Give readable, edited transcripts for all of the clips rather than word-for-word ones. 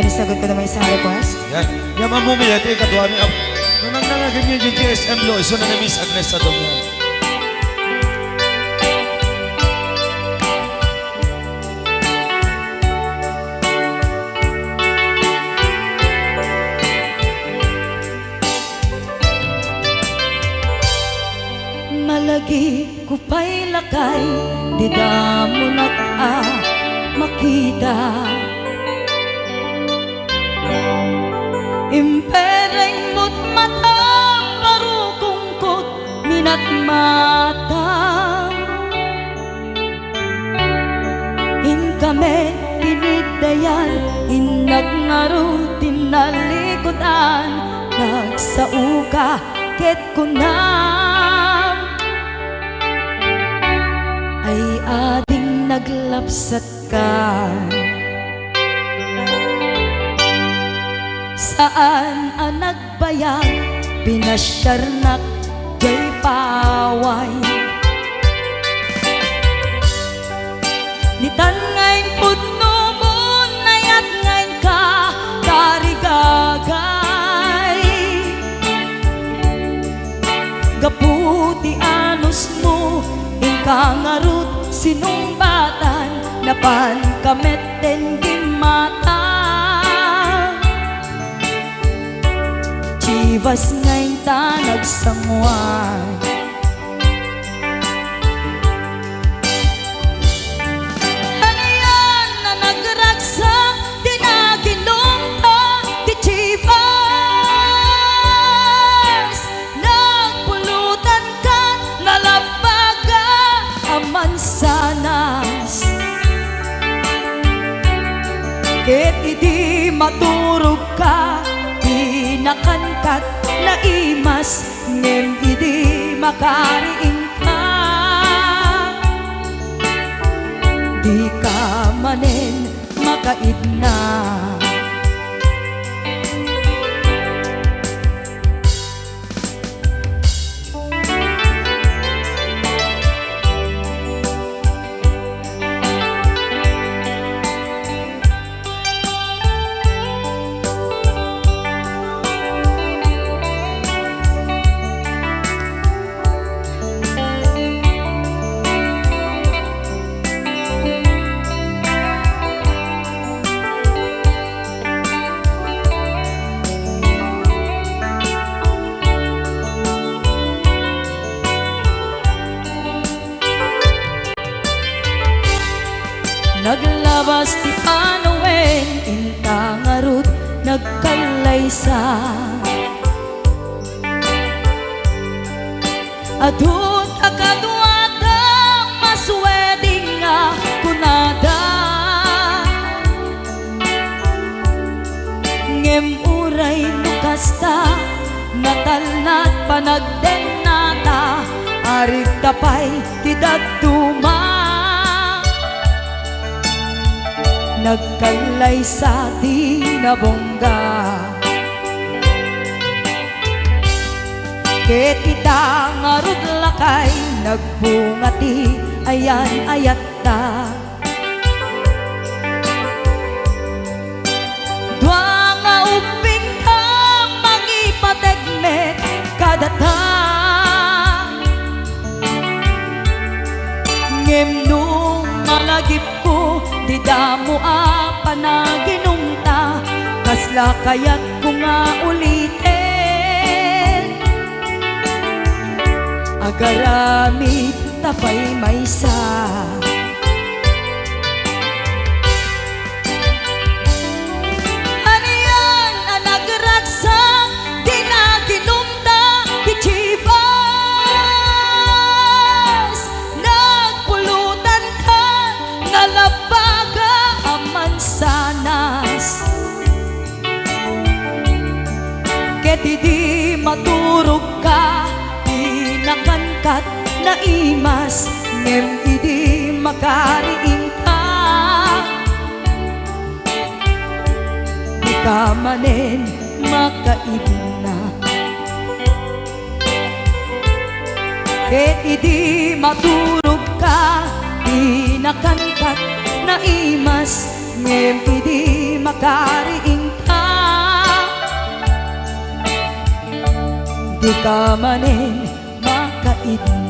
Yan, isagot ko naman isang request. Yan. Yan mamumili. Ito yung kaduha niya. Nung nanganagin niyo yung KSM Lo, iso na na-miss Agnes sa dong yan. Malagi ko pa'y lakay, di da mo makita. Impereng mo't mata, parukungkot, minat mata. In kami tinidayan, inagnaro tinalikutan, nagsauka ket kunam. Ay ading naglapsat ka, saan ang nagbayag, pinasyarnak jay paway. Nitan ngayon pudno mo, nayat ngayon ka, karigagay. Gaputi anos mo, kangarut sinumbatan, napan kamet den gimata. Chivas ngayon ta nagsangwan, hanayan na nagragsak, di na ginumta, di Chivas. Nagpulutan ka, nalabaga mansanas, ket idi maturog ka, di nakankat na imas, ngem idi makariing ka. Di ka manen makaidna, naglabas ti Panoen, intangarut nagkalaysa. Adun akaduata, masweding nga kunada. Ngem uray nukasta, natalnat panagdenata, arig tapay tidatuma. Nagkalay sa tinabongga, ket ita ngarud lakay, nagbungati ayan ayat ta. Dua nga uping ka, mangipategmet kadata. Ngem nung malagip ko, di damo panaginumta, kasla kaya't ko nga ulitin. Agaramit tapay maysa, hanayan ang nagragsak, di na ginumta, di Chivas. Nagpulutan ka, nalabaga mansanas, ket idi maturog ka, di nakankat na imas, ngem idi makariing ka. Di ka manen makaidna, ket idi maturog ka, di nakankat na imas, ngem idi makariing di ka manin makaidna.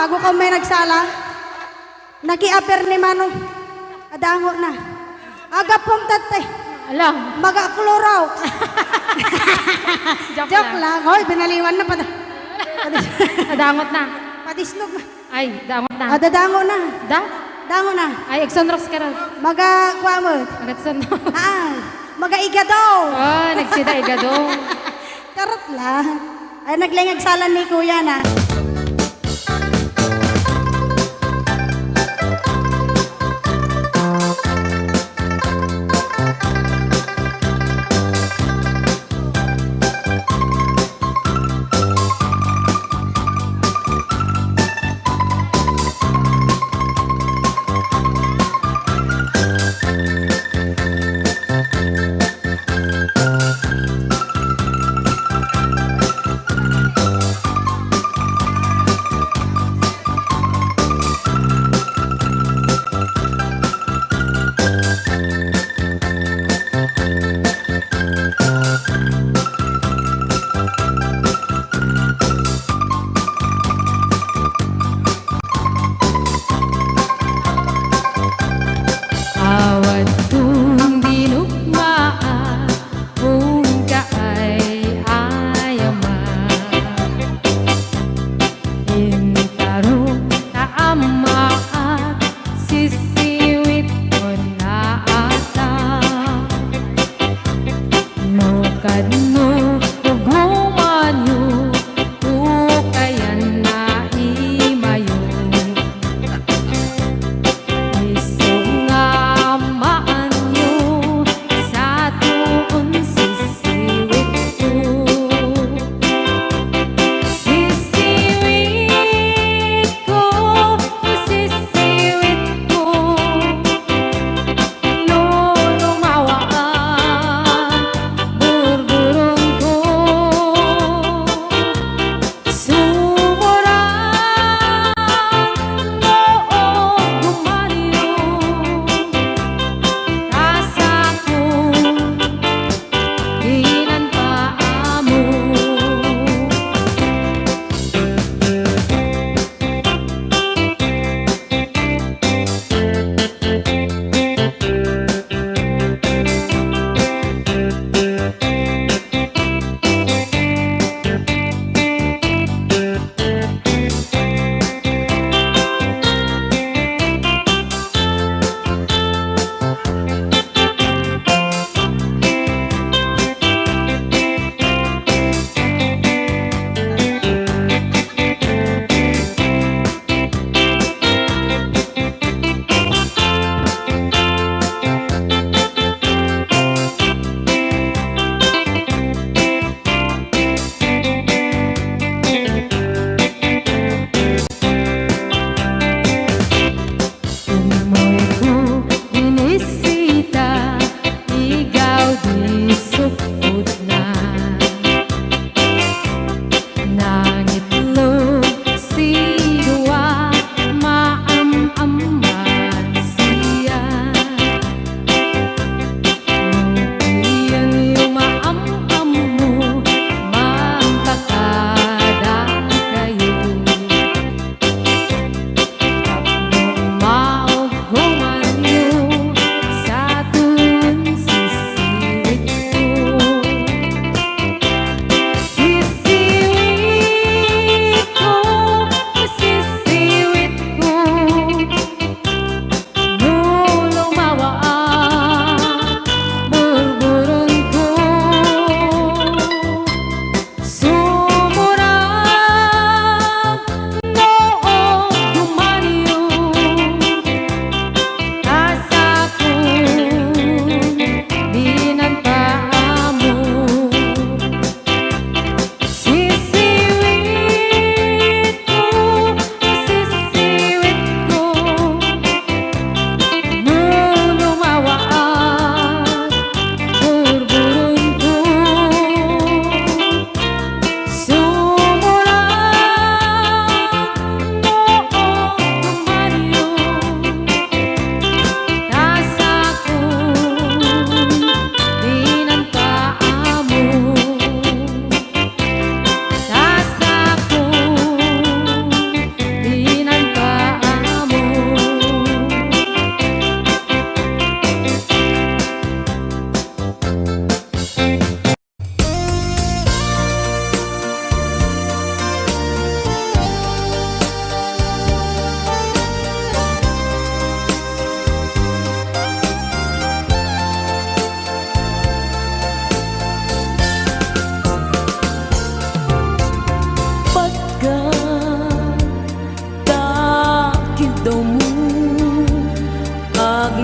bago ka may nagsala. Nakiaper ni Manong. Adango na. Aga pong tatay. Alam, Mag-akluraw. Joke lang. lang. Hoy, binaliwan na pa. Nadangot na. Patisnog na. Ay, dangot na. Dadango na. Da? Dango na. Ay, Exonrox ka rin. Maga-kwamot. Nagsunod. Maga-igadaw. Oh, nagsida igado. Karot lang. Ay, naglingag salan ni kuya na.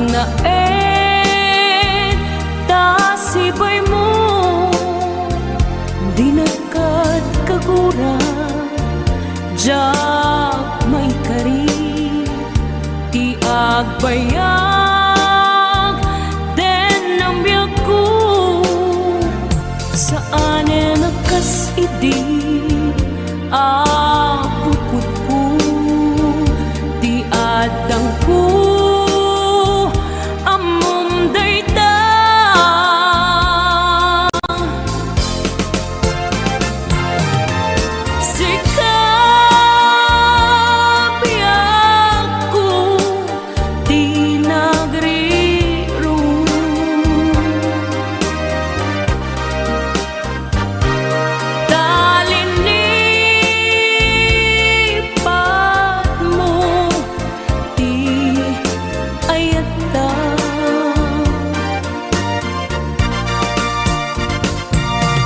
naen tasibay mo di nakat kagura jak may kari ti agbayag den ang biyak ko saan nakas idi apukot ko di adang ko amom dayta sikap biyak ko di nagriro talinipat mo di ayata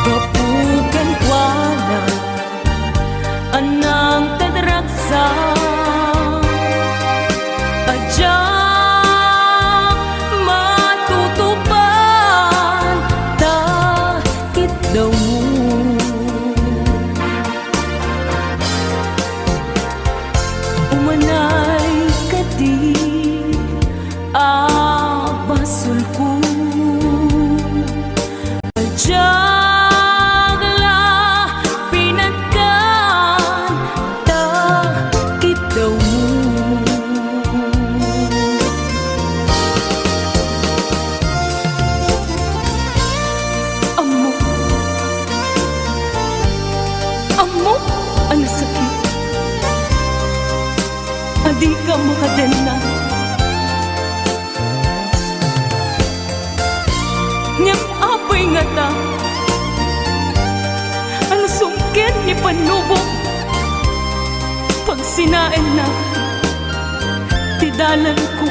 kapukan kuana anang tadragsa adya matutupan takit daw mo umanay kadi abasul ko adyagla pinagkan takit daw mo amo amo ang sakit adi ka makadena ngem apay nga ta ang sungkit ni panubo pag sinain na tidalan ko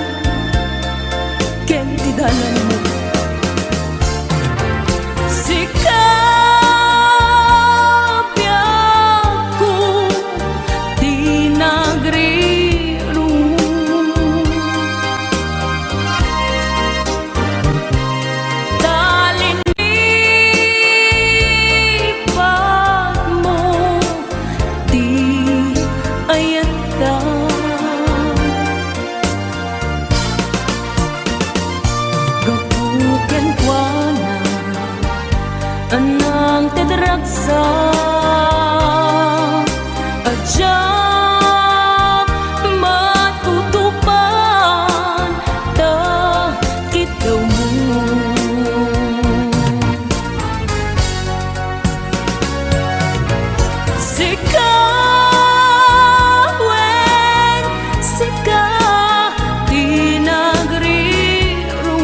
ken tidalan mo sikap biyak ko di nagriro talinipat mo di ayata gapuken kuana anang tadragsa adya matutupan takit daw mo sikaweng sika di nagriro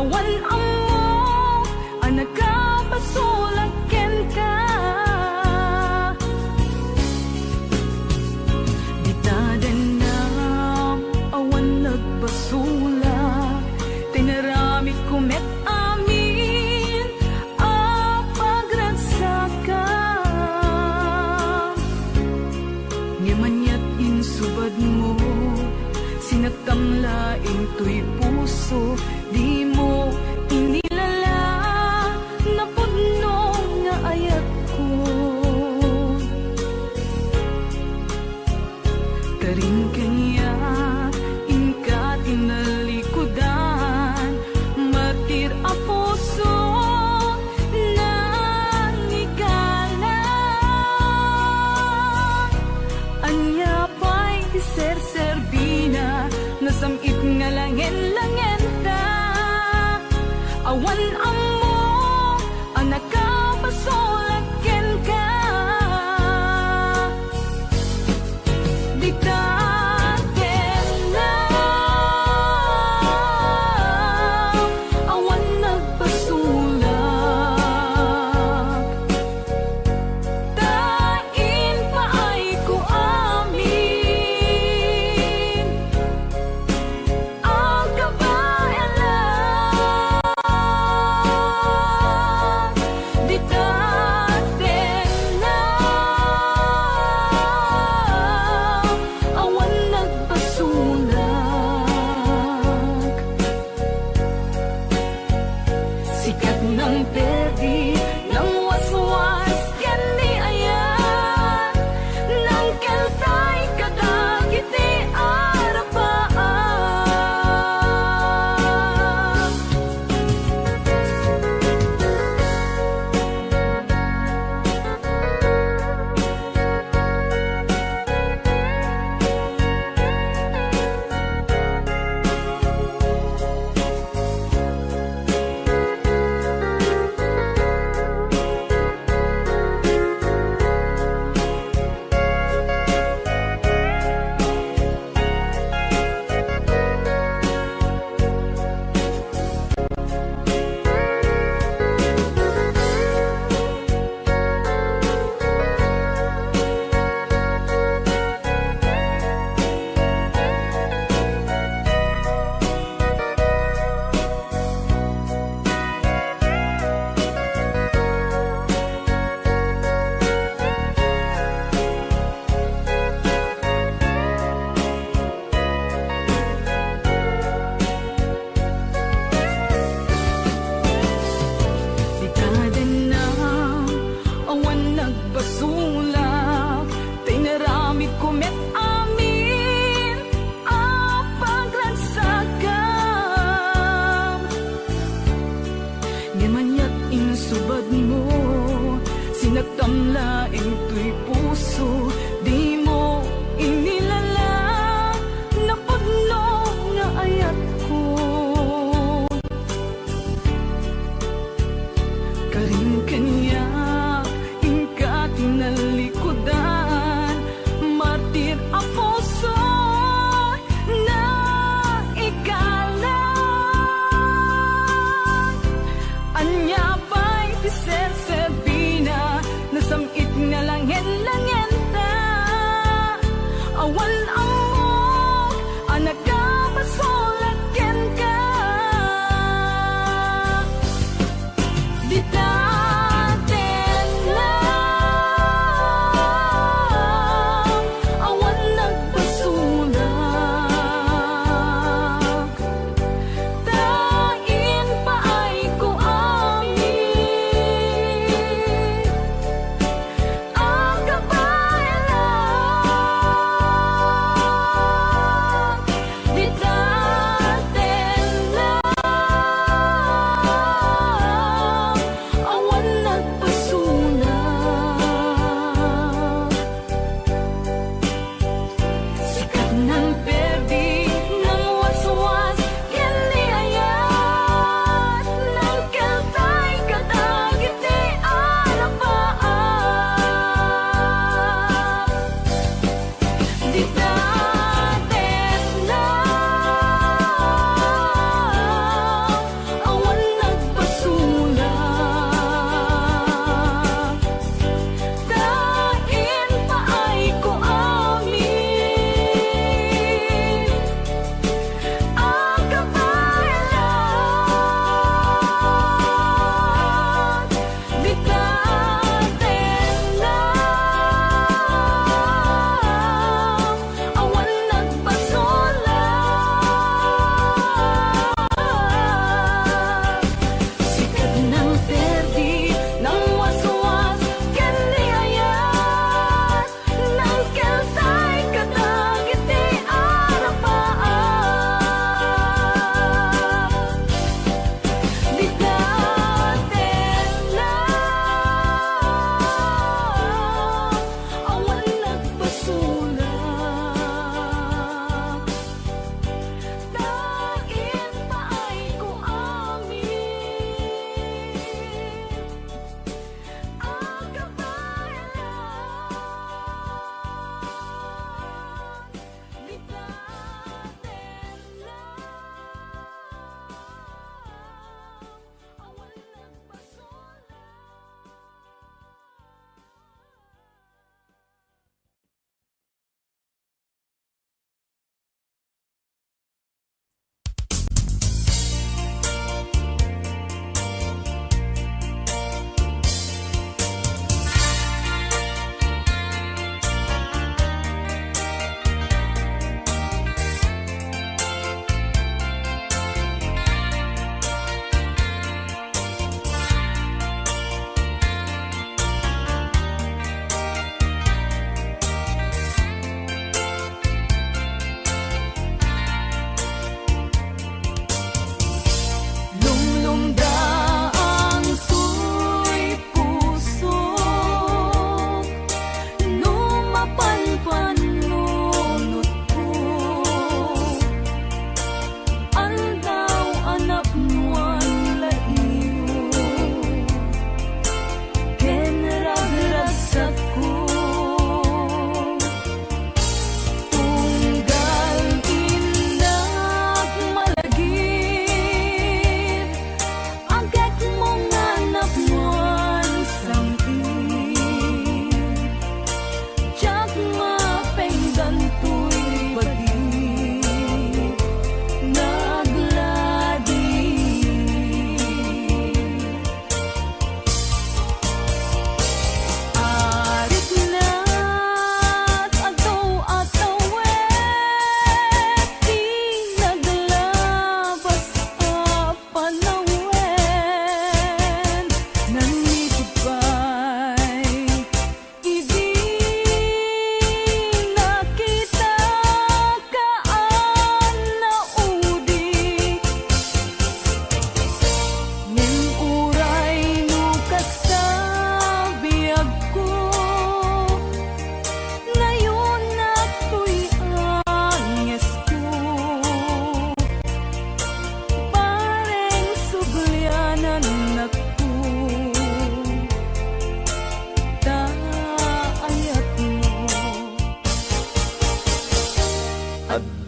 awan amo anak ka pasulaken ka bitaden na awan nagbasula tinaramit kumet amin a pagragsakan ngamanyat insubad mo sinagtamlaing tuy puso di mo inilala na pudno nga ayat ko karing kanya ingka tinalikudan martir a puso nang igalang anya pa'y di ser-serbina nasamit nga langen-langen ta awan amo anak ka pasulaken ka di taten na awan nagpasulak tain pa ay ko amin ang kabaelan di taten na awan nagpasulak sikat ng perdi ng waswas ken ni ayan ng keltay kadagiti arapaan Ikaden na awan nagpasulak tinaramid kumet amin a pagragsakan ngamanyat insubad mo sinagtamlaing tuy puso di mo inilala na pudno nga ayat ko karing kanya ingka tinalikudan martir a puso na ikalang anya pa'y di ser-serbina nasamit nga langen-langen ta awan amo anak ka pasulaken ka di ta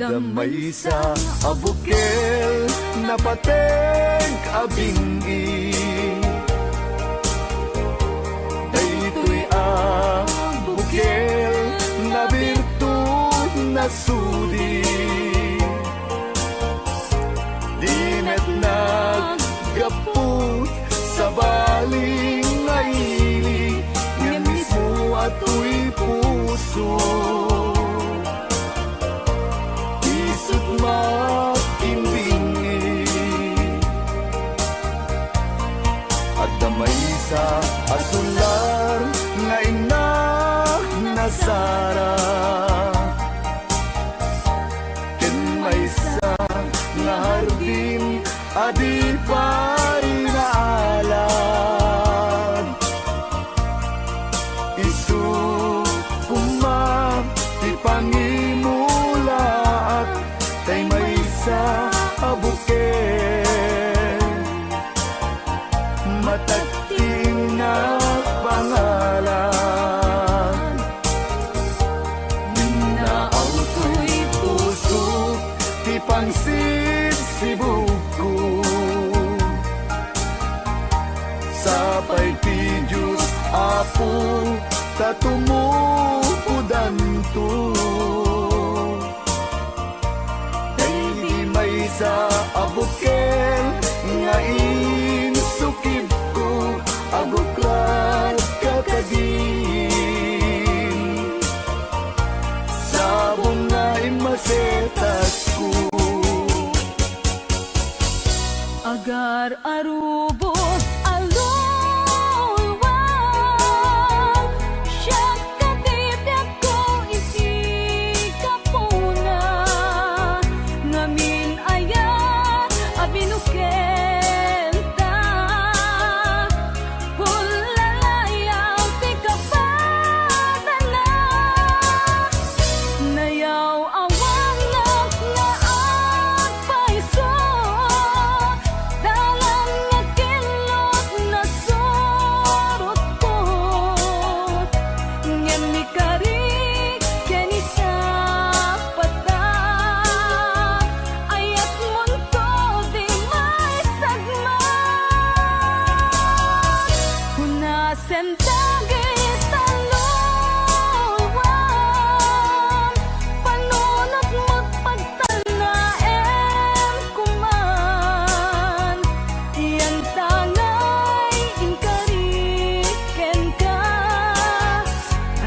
Damay sa abukel na pateng abingi Daytoy abukel na birtud na sudi Dinet naggaput sa baling ngaili Nga mismo ato'y puso Isut makimbingi At damay sa asular nga ina nasara Ken may sa nga hardin adi pa rin naalam Isu kumam ti pangimulaat Tay may sa abuken Matagting na pangalan Minaaw to'y puso Ti pangsibsibuko Sapay ti Diyos Apo Tatumupudan to Dahil may sa abukel Nga insukib ko Abuklat kakagin Sabong nga imasetas ko Agar arubos alulwang Siya katibyak ko isi kapuna Ngamin ayan abinuken ta Pulalayaw ti kapadala Nayaw awang nga agpaiso Dalang nga kilot na surot ko Ngem ni karik ken isa pata Ayat munto di may sagma Hunasen dagit talulwang Panunot mo't pagtanaem kuman Iyan tangay inkariken ka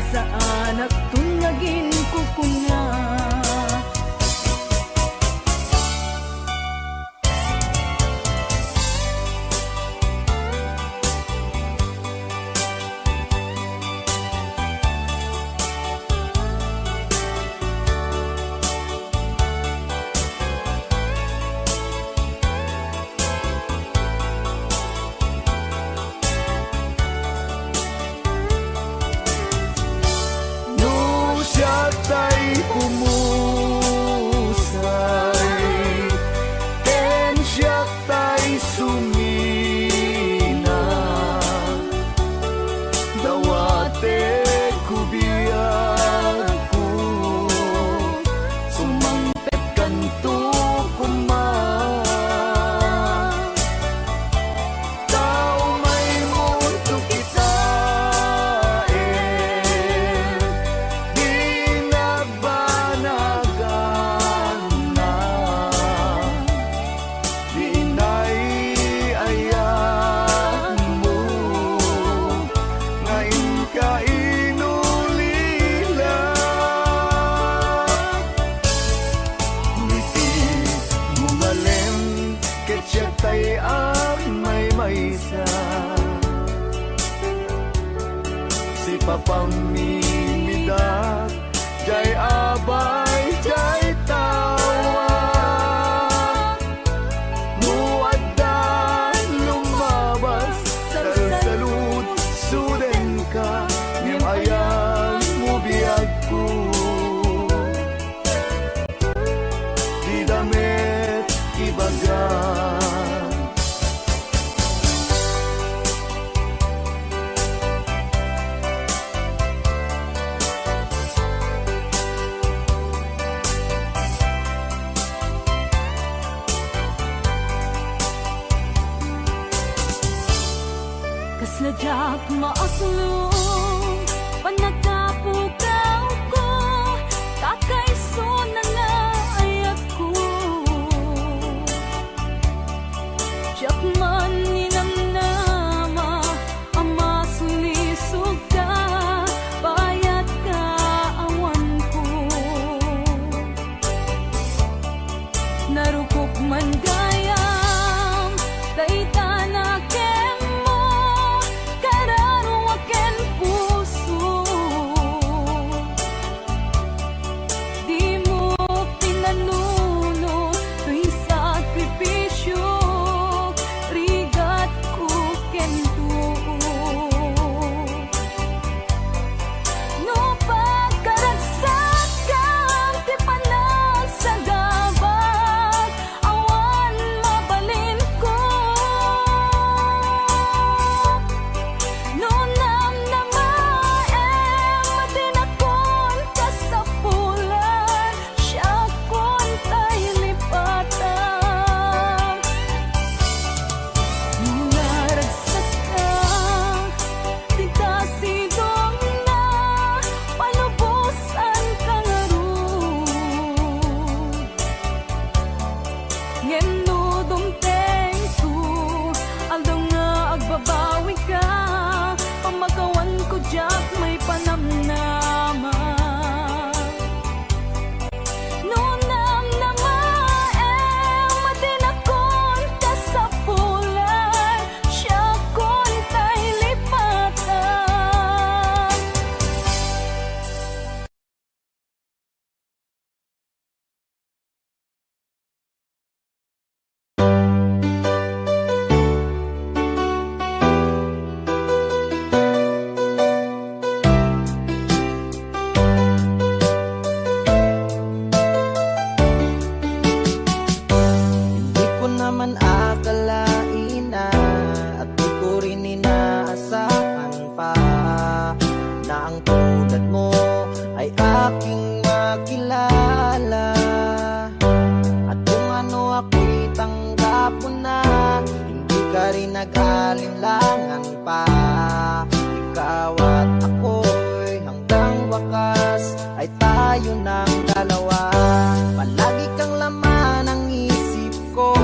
Asaan at tunagin kukunga No siya tay pumusay Ken siya tay sumina Dawate kubiyag ko Sumangpet kanto kuman Tao may mundo kita Di nagbanagan na Di naiayan mo Ngayon ka inulila Ngiti gumalem Ketya tay may maysa Si papamimidak Jay abay, jay tawa Muaddan lumabas Salsalud, suden ka Ngem ayan mo biyag ko Di damit ibagan Sadyak maasulong panagkapukaw ko kakaiso na nga ay ako Tiyak man ninamnama ama sulisog ka bayat ka awan ko narukop man gayam dayta na kemo kararo aken puso di mo pinanuno tuy sakripisyo rigat ko kento no pagkaragsak kang ti panasagabag awan mabalin ko no namnamaem matinakon ka sa pulan siya kon tay lipatan naragsak ka di kasidong na palubusan ka nga ron ngeno dumteng su aldaw nga agbabawi ka pamagawan ko jak may panamnama no namnamaem matinakon ka sa pulan siya kon tay lipatan Di ko naman akalain na at di ko rin inaasahan pa na ang tulad mo ay aking makilala at kung ano ako'y tanggap mo na hindi ka rin nag-alinlangan pa ikaw at ako'y hanggang wakas ay tayo ng dalawa palagi kang laman ng isip ko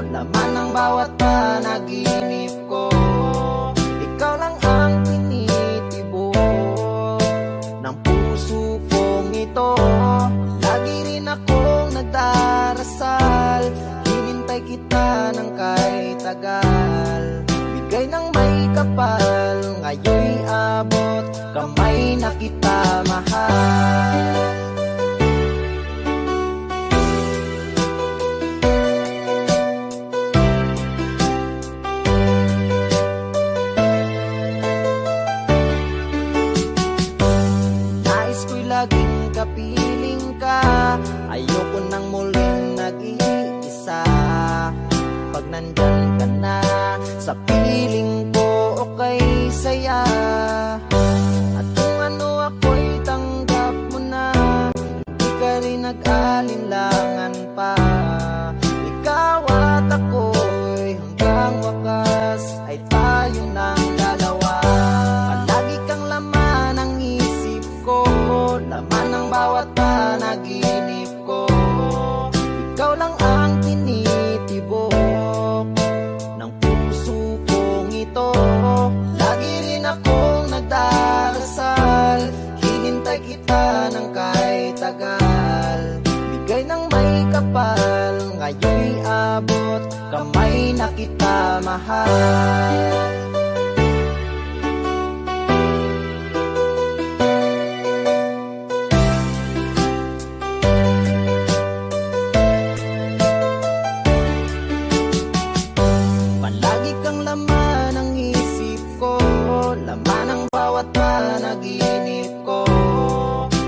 laman ng bawat panaginip ko ikaw lang ang tinitibok ng puso kong ito lagi rin akong nagdarasal hinintay kita ng kahit tagal bigay ng may kapal ngayon'y abot kamay na kita mahal Nais ko'y laging kapiling ka ayoko nang muling nag-iisa pag nandyan ka na sa piling ko okay saya at kung ano ako'y tanggap mo na hindi ka rin nag-alinlangan pa ikaw at ako'y hanggang wakas ay tayo ng dalawa palagi kang laman ng isip ko laman ng bawat panaginip ko ikaw lang ang tinitibok ng puso kong ito lagi rin akong nagdarasal hinintay kita ng kahit tagal bigay ng may kapal ngayon'y abot kamay na kita mahal Palagi kang laman ng isip ko laman ng bawat panaginip ko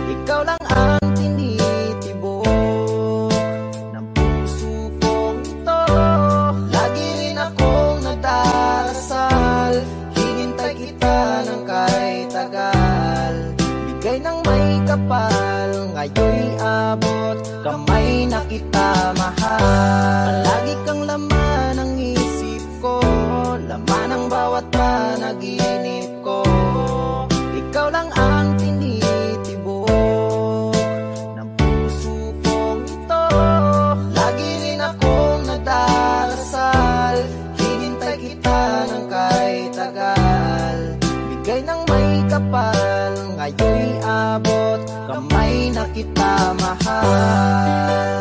ikaw lang ang tinitibok ng puso kong ito lagi rin akong nagdarasal hinintay kita ng kahit tagal bigay ng may kapal ngayon'y abot kamay na kita mahal palagi kang laman ng isip ko laman ng bawat panaginip ko. Ikaw lang ang tinitibok ng puso kong ito. Lagi rin akong nagdarasal, hinintay kita ng kahit tagal. Bigay ng may kapal, ngayon'y abot, kamay na kita mahal.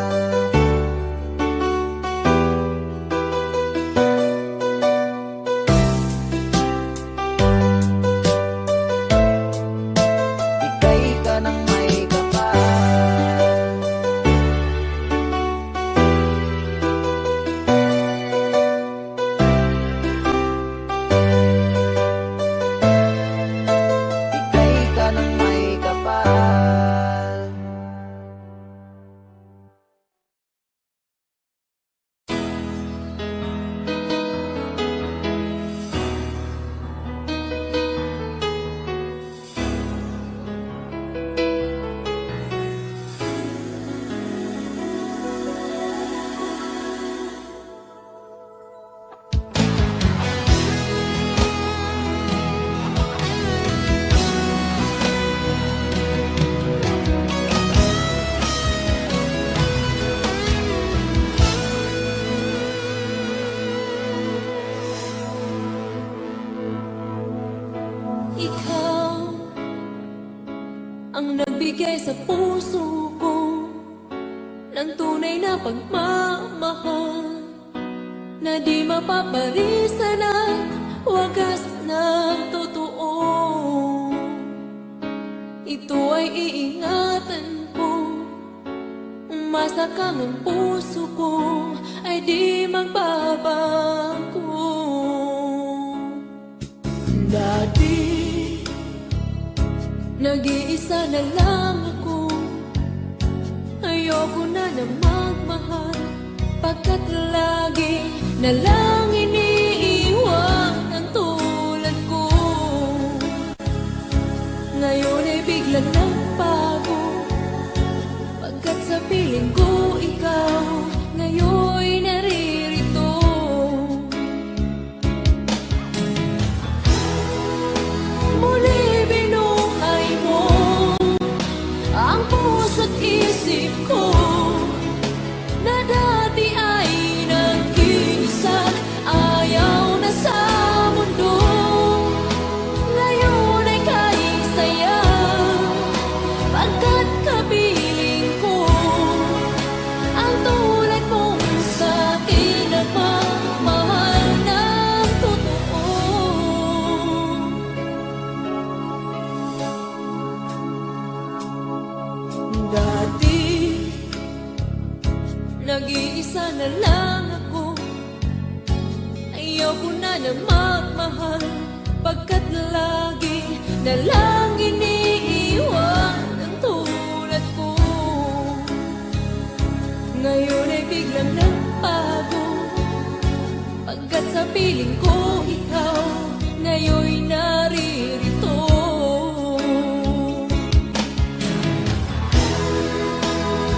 Bigay ka ng may kapal. Bigay ka ng may kapal. Ikaw ang nagbigay sa puso ko ng tunay na pagmamahal na di mapaparisan at wagas na totoo. Ito ay iingatan ko, umasa kang ang puso ko ay di magbabago. Dati nag-iisa na lang ako, ayoko na magmahal, pagkat lagi na lang iniiwan ang tulad ko. Ngayon ay biglang nagbago, pagkat sa piling ko ikaw ngayon'y naririto. Muli binuhay mo ang puso't isip ko na dati ay nag-iisa, ayaw na sa mundo. Ngayon ay kahit saya, pagkat kapiling ko ang tulad mong sa'kin nagmamahal ng totoo. Dati nag-iisa na lang ako, ayaw ko na magmahal, pagkat lagi na lang iniiwan ang tulad ko. Ngayon ay biglang nagbago, pagkat sa piling ko ikaw ngayon'y naririto.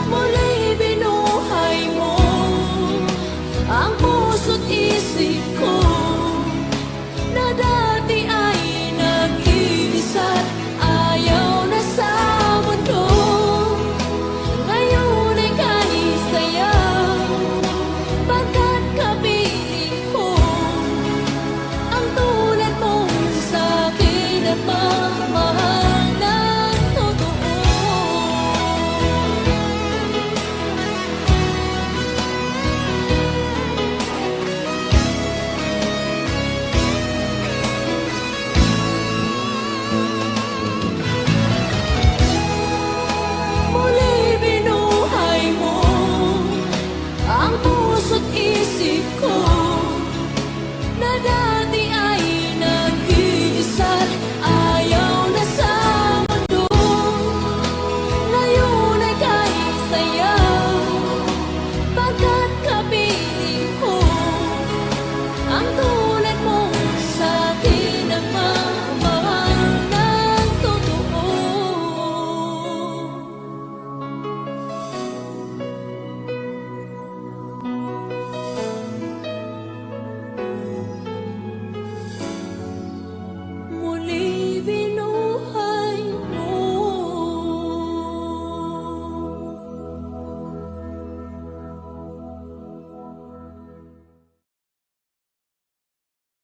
Muli binuhay mo ang puso't isip ko na dati ay nag-iisa, ayaw na sa mundo. Ngayon ay kahit saya, pagkat kapiling ko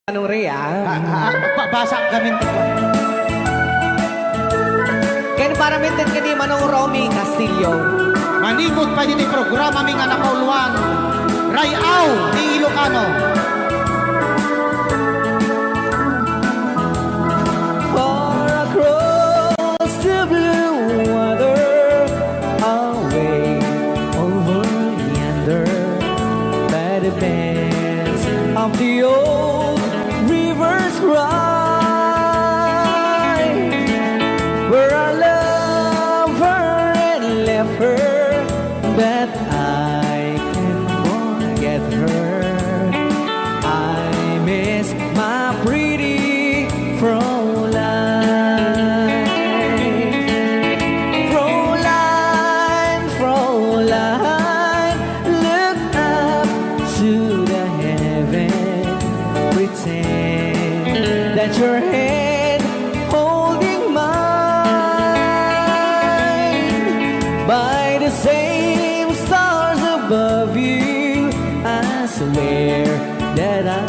Anong Ria? Basa gamin ko. Kaya para mintin ka ni Manong Romy Castillo. Maningod pa yun yung programa ming anak kauluan. Rayaw ni Ilocano. Far across the blue water, away over yonder, by the banks of the old rivers ride, where I love her and left her, but I can't forget her. I miss my pretty Fräulein. Fräulein, Fräulein, look up to the heaven, pretend that your hand holding mine. By the same stars above you, I swear that I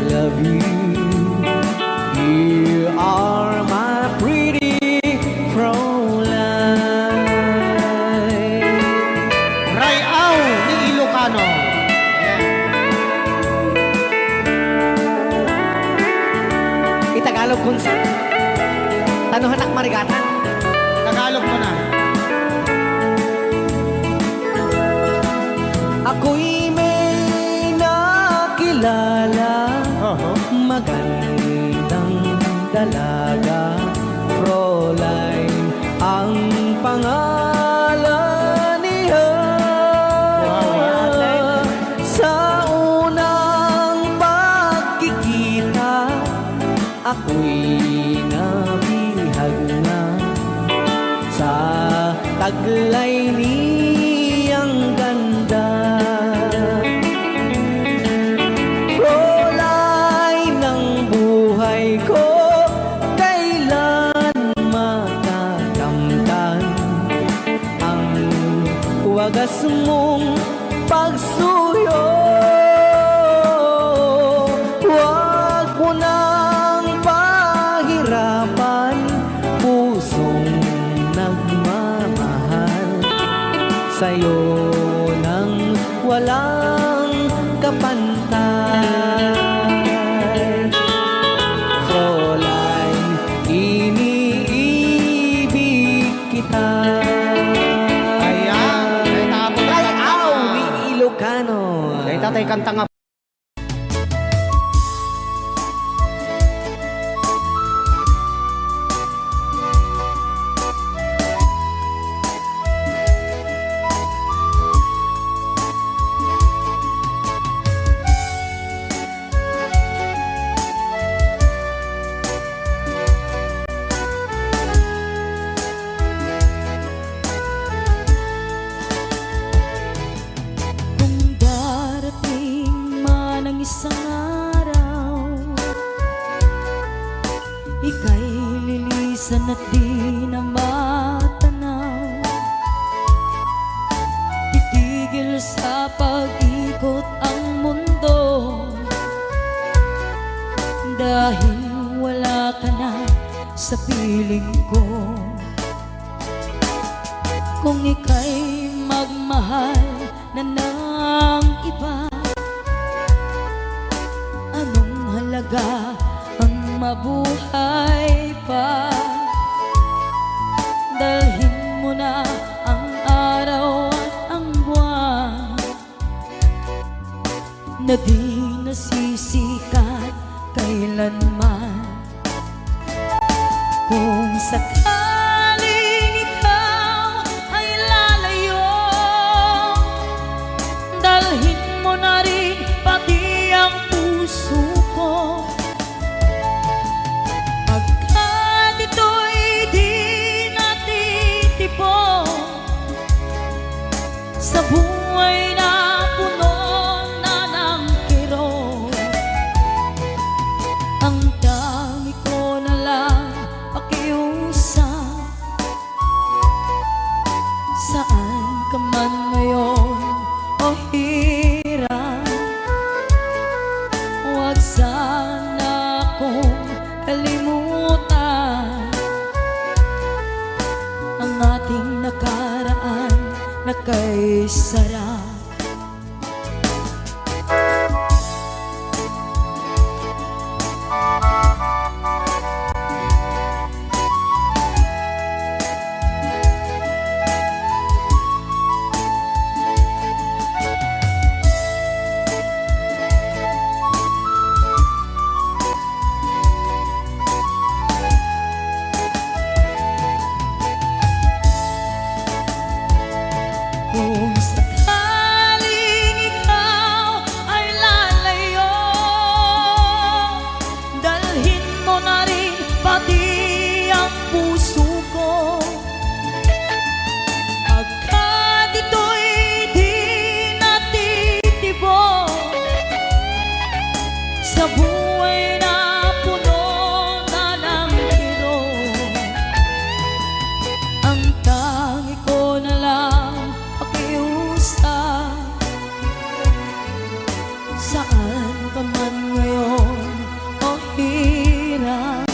love you. You are my pretty Fräulein. Rayaw ni Ilocano. Itagalog kung sa Tanuhan ak marigatan. Tagalog mo na. Ako'y may nakilala, magandang dalaga, Fräulein ang pangalan niya. Sa unang pagkikita, ako'y nabihag na sa taglay niyang ganda. Fräulein ng buhay ko, kailan matakamtan ang wagas mong pagsuyo. Huwag mo nang pahirapan pusong nagmamahal sa'yo nang walang kapantay. Fräulein, iniibig kita. Ayan. Ay, tapos. Rayaw ni Ilocano. Ay, tatay kanta nga. Kung darating man ang isang araw, ika'y lilisan at di na matanaw. Titigil sa pag-ikot ang mundo, dahil wala ka na sa piling ko. Kung ika'y magmahal na ng iba, anong halaga ang mabuhay pa? Dalhin mo na ang araw at ang buwan na di nasisikat kailanman. Kung sakaling ikaw ay lalayo, dalhin mo na rin pati ang puso ko. Pagkat ito'y di natitipon sa buhay na puno na ng kirot, ang dami ko na lang pakiusap. Saan ka man ngayon o hirap, huwag sana kay sarap. Kung sakaling ikaw ay lalayo, dalhin mo na rin pati ang puso ko. Pagkat ito'y di natitibo sa buhay na puno na ng kirot, ang tangi ko na lang pakiusap. Saan ka man ngayon o hirap,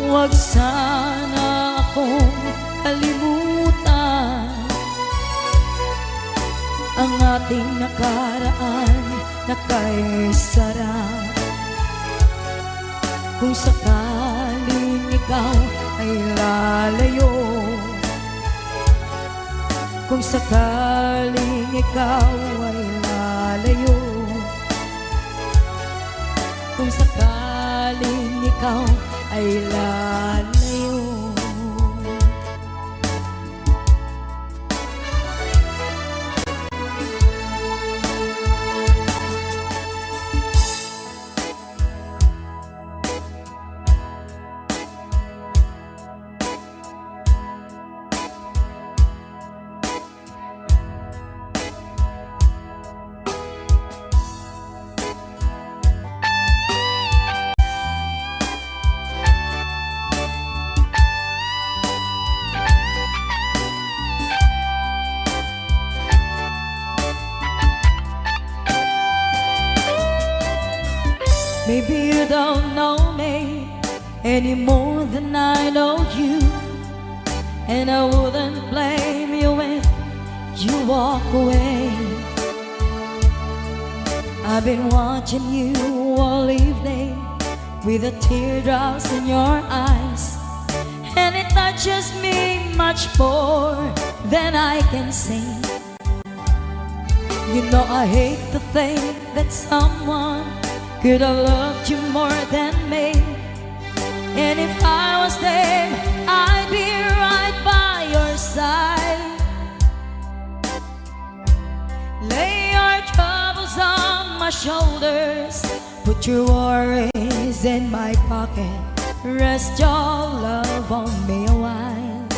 huwag sana akong kalimutan ang ating nakaraan na kay sarap. Kung sakaling ikaw ay lalayo, kung sakaling ikaw ay lalayo, kung sakaling ikaw ay lalayo. Maybe you don't know me any more than I know you, and I wouldn't blame you if you walk away. I've been watching you all evening with the teardrops in your eyes, and it touches me much more than I can sing. You know I hate to think that someone could have loved you more than me, and if I was there, I'd be right by your side. Lay your troubles on my shoulders, put your worries in my pocket, rest your love on me a while.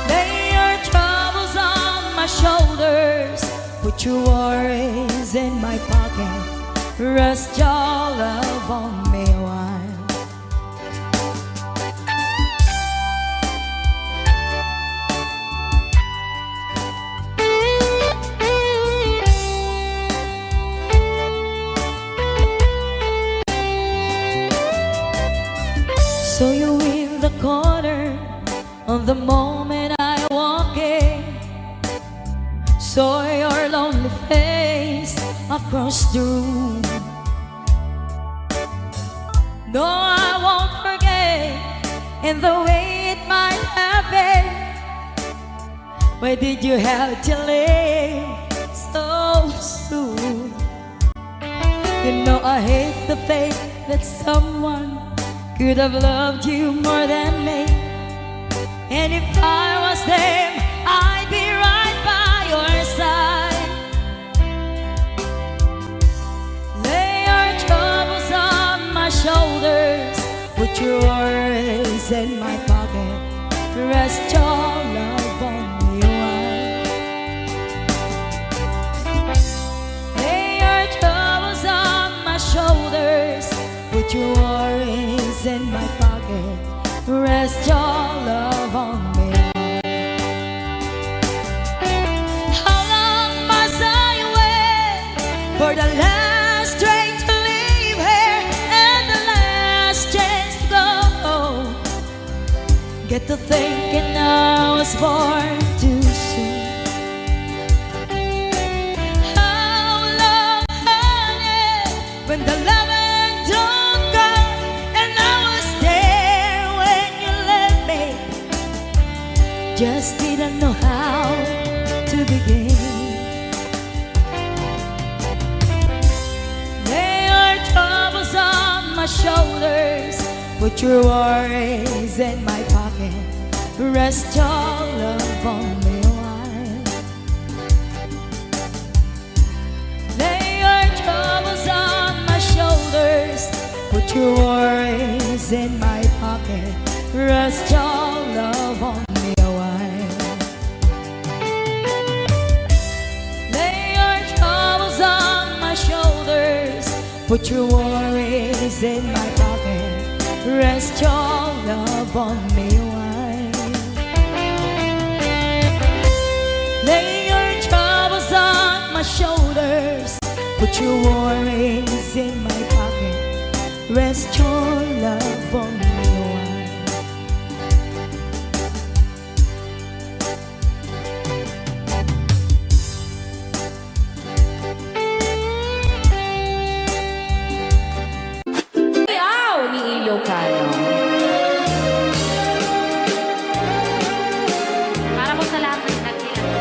Lay your troubles on my shoulders, put your worries in my pocket, rest your love on me a while. So you in the corner on the moment I walk in, saw your lonely face across the room. No, I won't forget in the way it might have been. Why did you have to leave so soon? You know I hate the faith that someone could have loved you more than me, and if I was there, I'd be right by your side. Lay your troubles on my shoulders, put your worries in my pocket, rest your love on me a while. Lay your troubles on my shoulders, put your worries in my pocket, rest your love on me. How long must I wait for the last train to leave here and the last chance to go? get to thinking I was born too soon. How long, honey, when the loving don't come, and I was there when you left me. Just didn't know how to begin. Lay your troubles on my shoulders, put your worries in my pocket, rest your love on me a while. Lay your troubles on my shoulders, put your worries in my pocket, rest your love on me a while. Lay your troubles on my shoulders, put your worries in my pocket, rest your love on me a while. Lay your troubles on my shoulders, put your worries in my pocket, rest your love on me a while. Aw, ni Ilocano. Para po sa lahat ng nagkilang.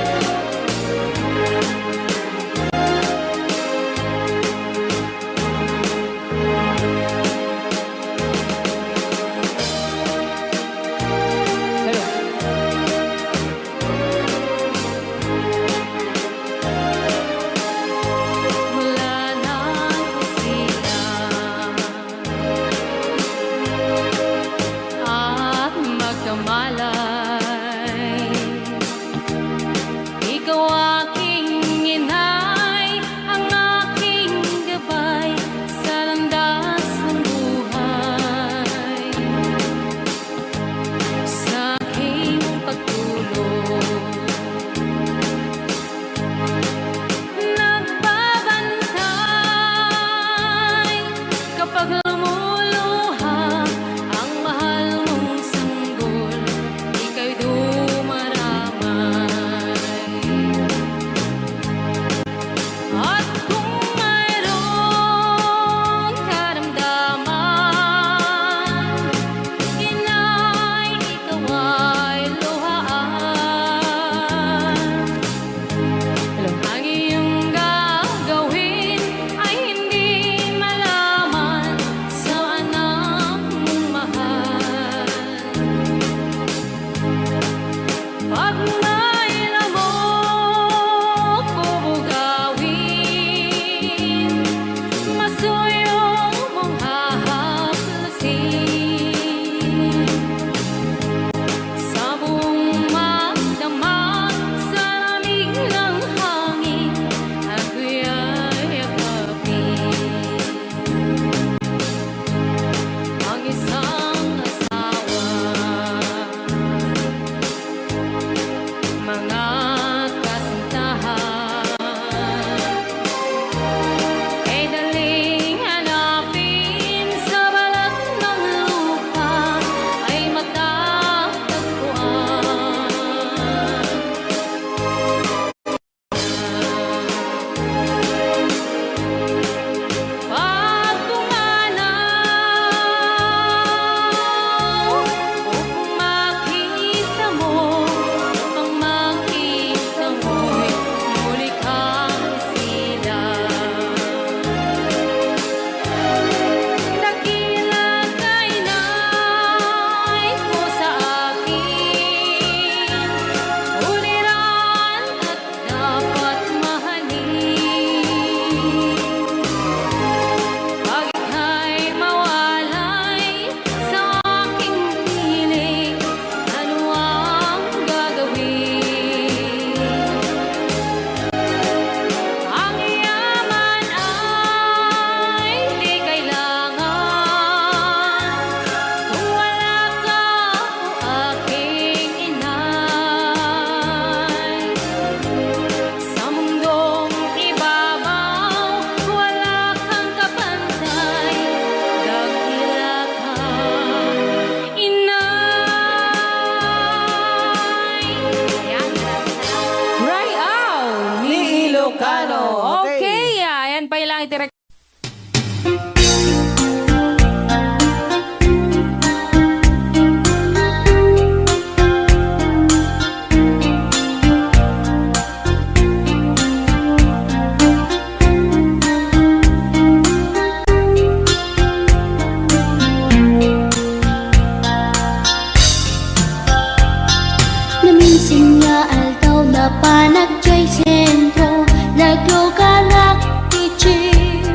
Naminsan nga aldaw na panagjay sentro, nagluganak ti jeep,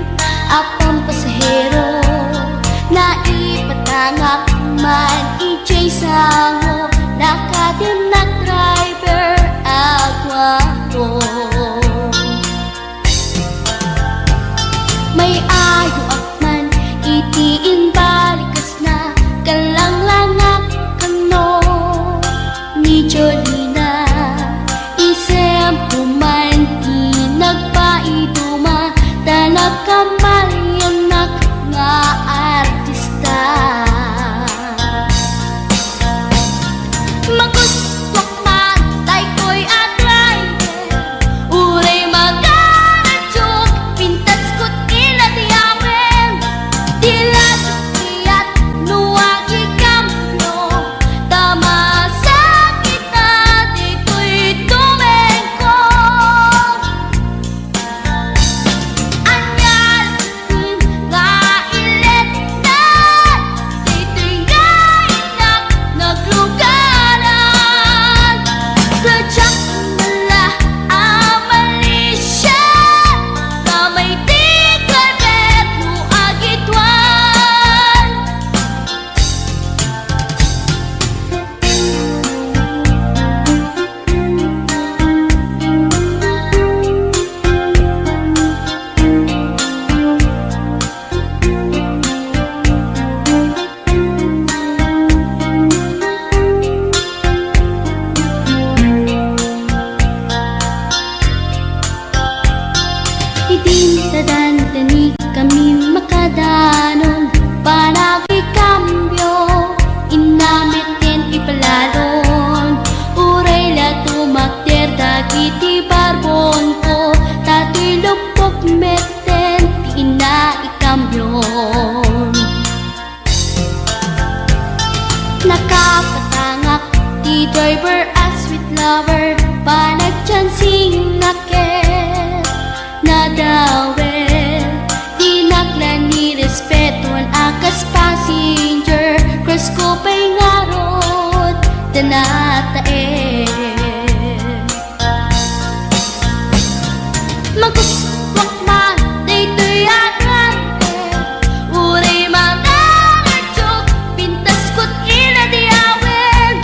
apang pasahero, naipatangak man ijay sango, nakatinak driver agwapo. May ayo akman itiin balikas na kalanglangak kano ni Jolina, isem puman nagpaiduma tanag kamalyanak nga artista. Magustok man taykoy at rider, uray magaradyok, pintas ko't ilatiyawen, dilat iyat nuwag ikamno, tama sa kita dito'y tumengko. Anyal nga ilet na, dito'y nga inak naglugaran, kadyak nala amalisya, kamay di kalbet mo agitwan. Idintadantani kami makadanon, panagi kambyo, inamitin ipalalon, uray la tumakder dagiti barbon ko, tato'y lupok meten ti ina ikambyon. Nakapatangak ti driver as sweet lover, panagchansing naket nadawel, tinaklan ni respetuan akas passenger, cross ko pa'y ngarot tanatae. Maguswak man daytoy agante, uray magaradyok, pintas ko't iladiawen,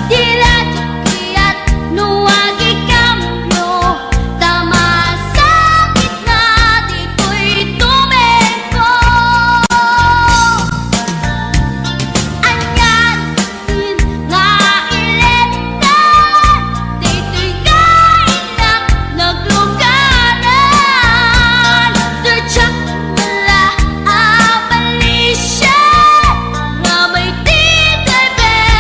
diladyok iyat nuwag ikambyo, tama sa gitna dito'y tumengko. Anyan nga ilet na, dito'y kainak naglugaran, tadyak wala amalisya, nga may di driver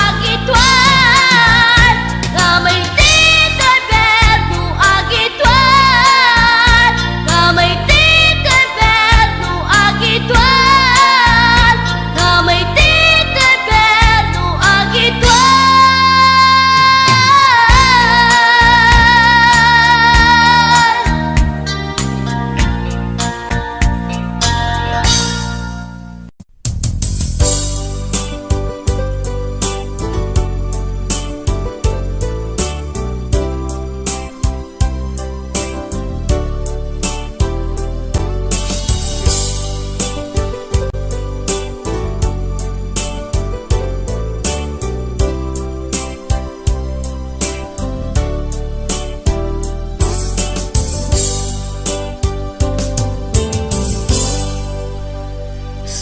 agitwan, nga may di driver agitwan, nga may di driver agitwan, nga may di driver agitwan.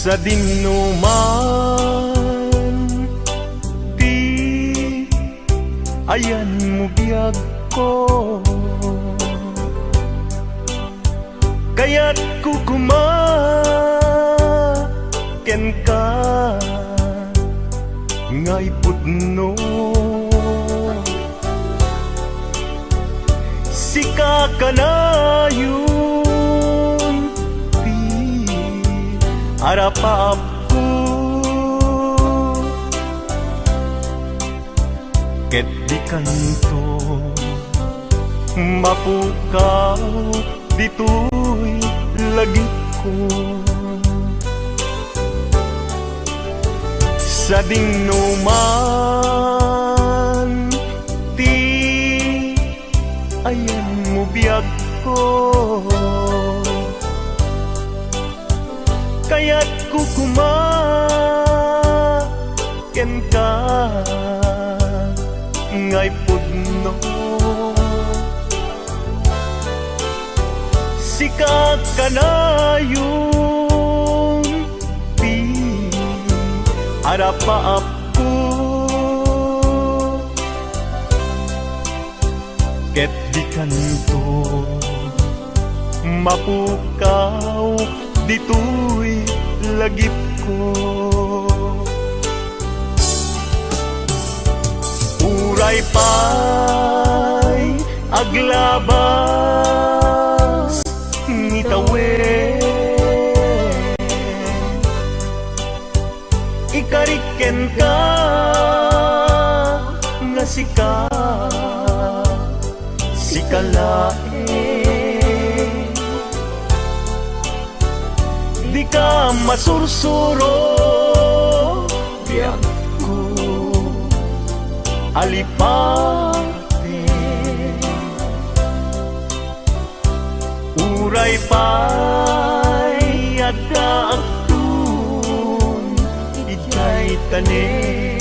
Sa dinuman di ayan mo biyag ko, kaya't kukumaken ka ngay pudno, sika kanayon di Arapap ko ket di kanto mapukaw dito'y lagi ko sa dingnuman ti ayan mo biyag ko kaya't kukumaken ka ngay pudno sikak kanayong di arapaap ko ket di kanto mapukaw dito'y lagip ko uray pa'y aglabas ngitawen ikariken ka nga sikalae di ka masursuro biyak ko alipate uray pa'y adaagtun ijay tanin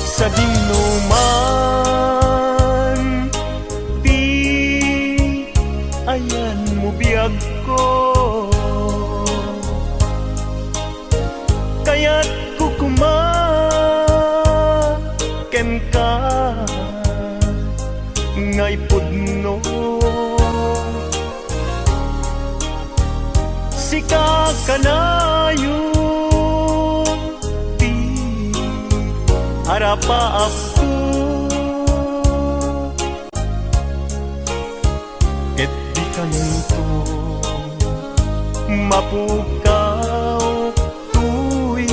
sa dingnuman di ayan mo biyag ko kaya't kukumaken ka ngay pudno sika kanayon harapaap ko ket di kanto mapukaw tu'y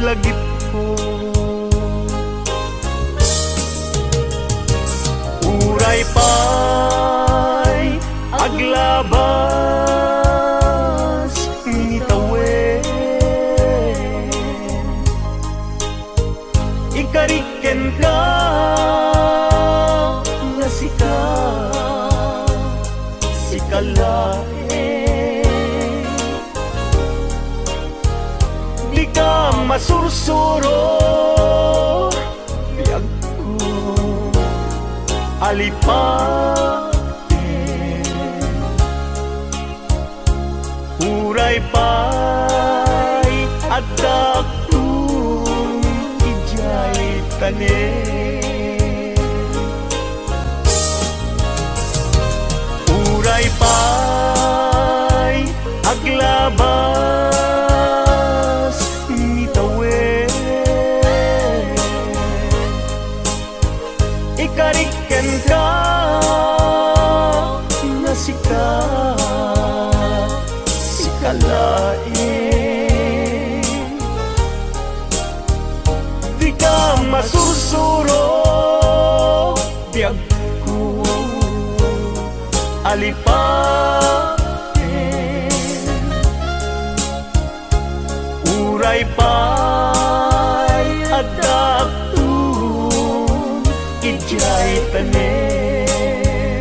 lagip ko uray pa'y aglabas ngitawen ikariken ka nga sikalae di ka masursuro biyag ko alipate uray pa'y adaktum ijay tanin uray pa'y aglabas ngitawen ikariken ka nga sikalae di ka masursuro biyag ko alipate uray pa'y adaktum ijay tanin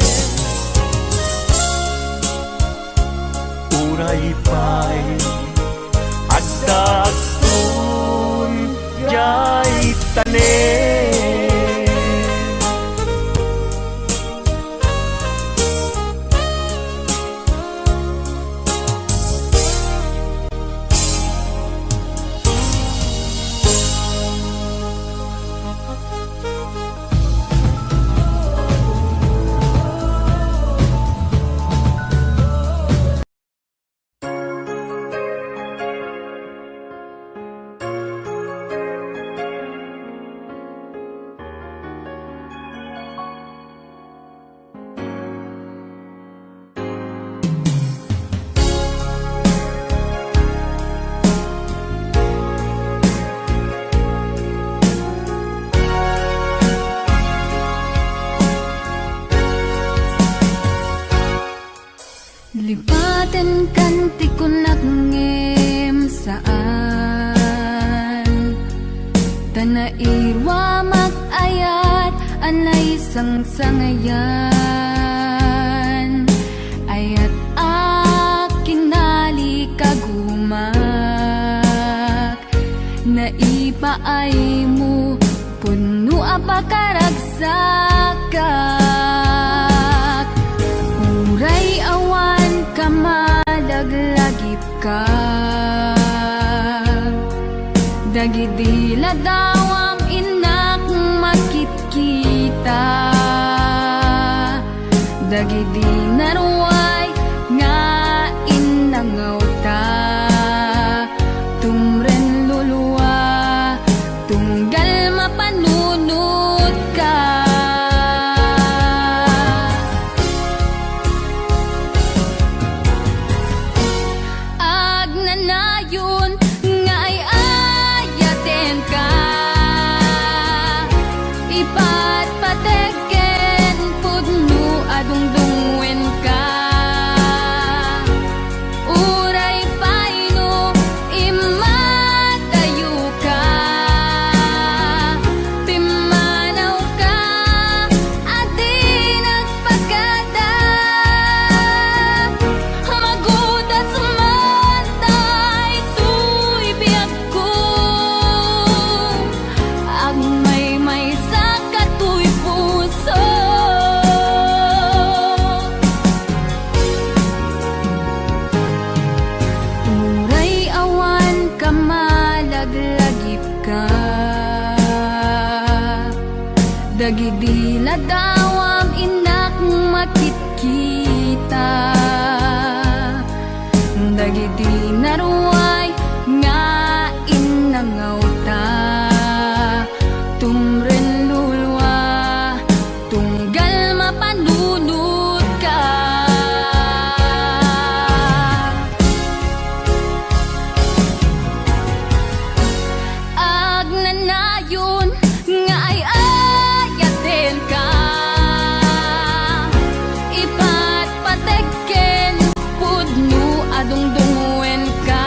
Lipatan kanti ko nagngem saan Tanairwa mag-ayat anay sang-sangayan Ayat akinali kagumak Naipaay mo puno apakaragsakak Uray awan ka malaglagip ka Dagidila dawam inak makitkita Dagidi naruay nga inangaw ta Tumren luluwa tunggal mapanunod ka Agnanayon nga ay ayaten ka Ipatpateken pudno adungdungwen ka Uray paino imatayo ka Pimanaw ka adi nagpagada Magudat sumantay tuy biyak ko Agmay-may sa katuy puso Uray awan ka malaglagip ka Dagidila dawam inak makitkita Dagidi naruay nga inangaw ta Tumren lulwa tunggal mapanunod ka Agnanayon nga ay ayaten ka Ipatpateken pudno adungdungwen ka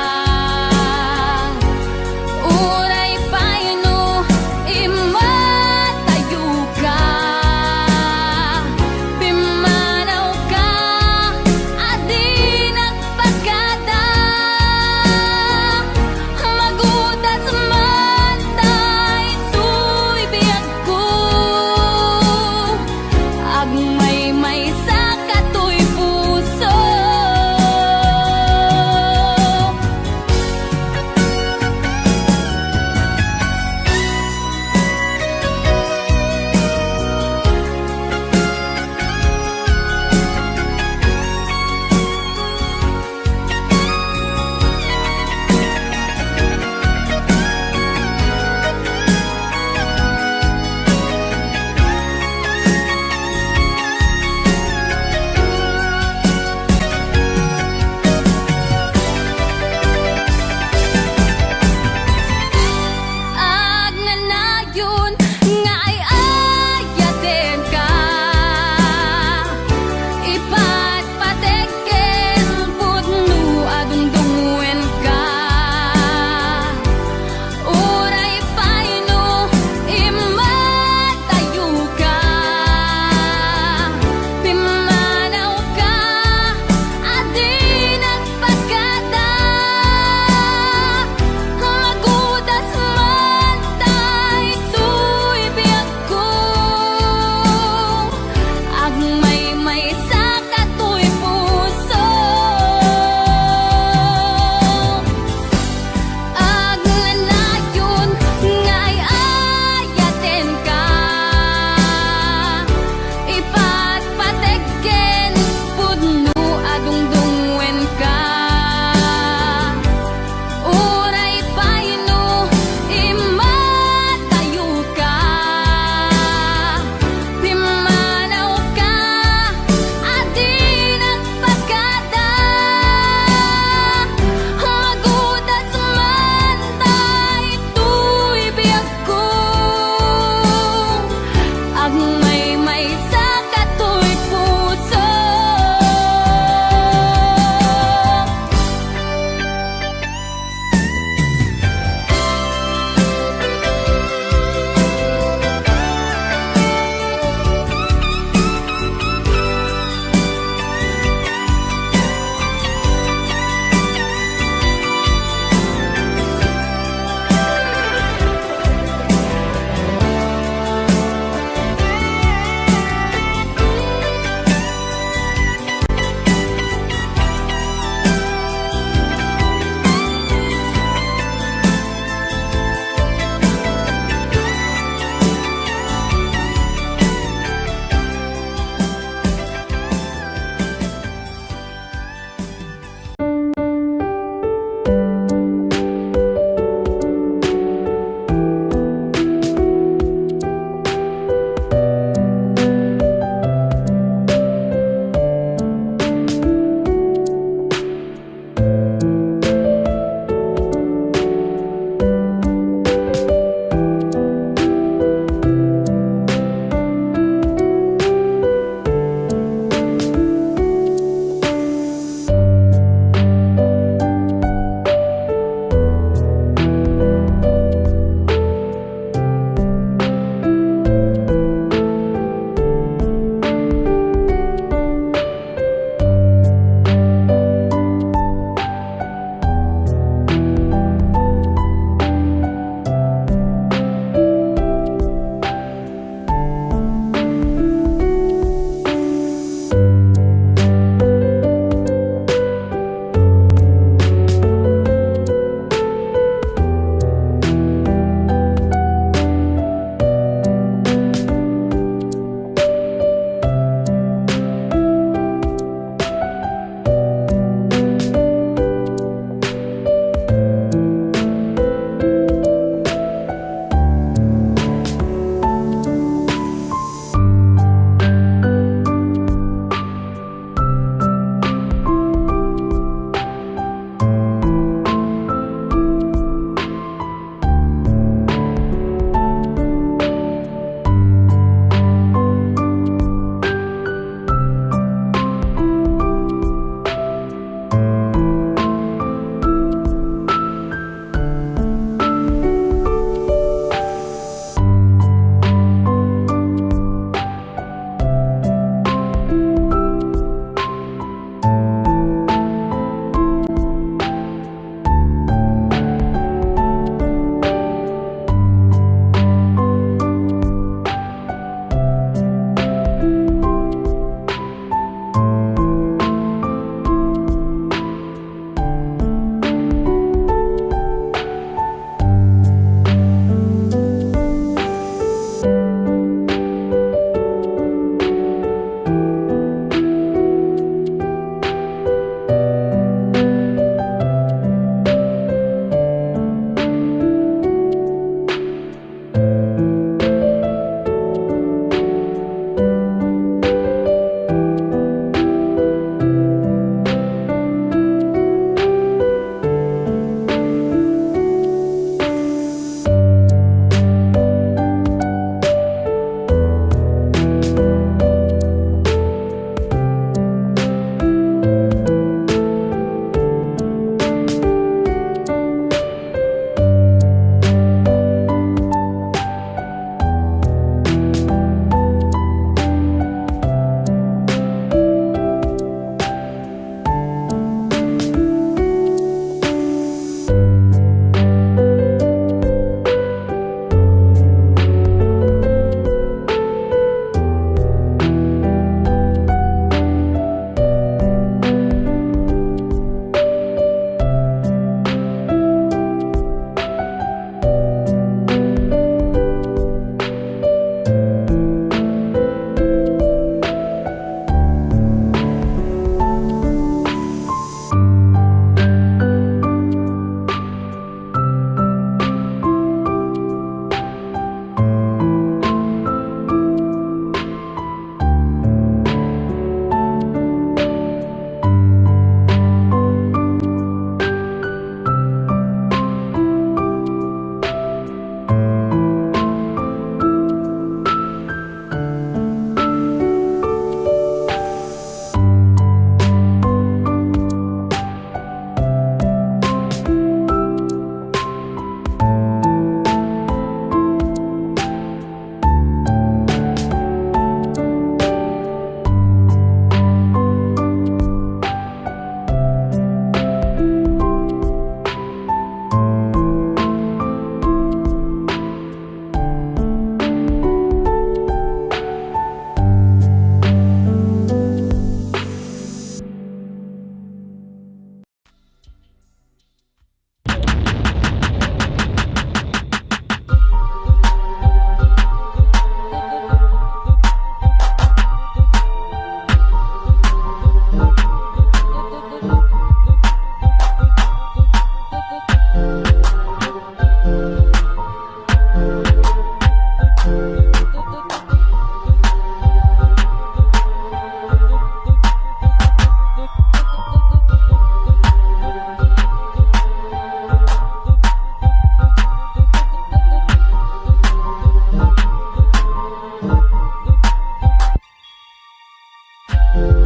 Thank